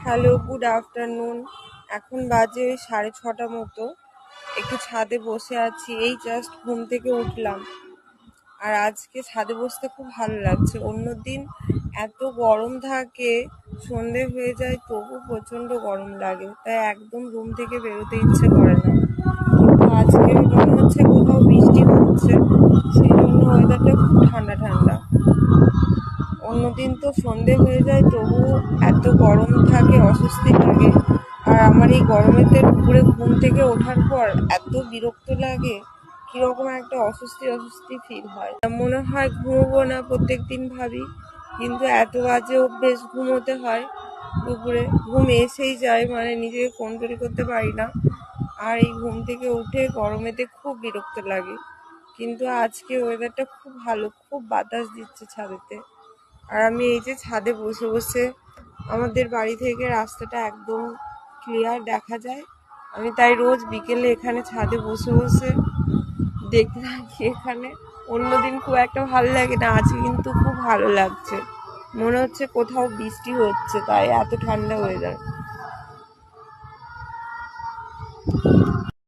Hello, good afternoon. এখন বাজে 6:30 মতো। একটু ছাদে বসে আছি, এই জাস্ট ঘুম থেকে উঠলাম। আর আজকে ছাদে বসতে খুব ভালো লাগছে। অন্যদিন এত গরম থাকে, সন্ধে হয়ে যায় তবু প্রচন্ড গরম লাগে, তাই একদম রুম থেকে বেরোতে ইচ্ছে করে না। কিন্তু আজকে মনে হচ্ছে কোথাও বৃষ্টি হচ্ছে, সেই জন্য ওয়েদারটা খুব ঠান্ডা ঠান্ডা। অন্যদিন তো সন্ধে হয়ে যায় তবু এত গরম থাকে, অস্বস্তি লাগে। আর আমার এই গরমেতে দুপুরে ঘুম থেকে ওঠার পর এত বিরক্ত লাগে, কিরকম একটা অস্বস্তি অস্বস্তি ফিল হয়, মনে হয় ঘুমোবো না। প্রত্যেক দিন ভাবি, কিন্তু এত বাজে অভ্যেস, ঘুমোতে হয়। দুপুরে ঘুম এসেই যায়, মানে নিজেকে কন্ট্রোল করতে পারি না। আর এই ঘুম থেকে উঠে গরমেতে খুব বিরক্ত লাগে। কিন্তু আজকে ওয়েদারটা খুব ভালো, খুব বাতাস দিচ্ছে ছাদেতে। আর আমি এই যে ছাদে বসে বসে, আমাদের বাড়ি থেকে রাস্তাটা একদম ক্লিয়ার দেখা যায়। আমি তাই রোজ বিকেলে এখানে ছাদে বসে বসে দেখতে থাকি এখানে। অন্যদিন খুব একটা ভালো লাগে না, আজকে কিন্তু খুব ভালো লাগছে। মনে হচ্ছে কোথাও বৃষ্টি হচ্ছে, তাই এত ঠান্ডা ওয়েদার।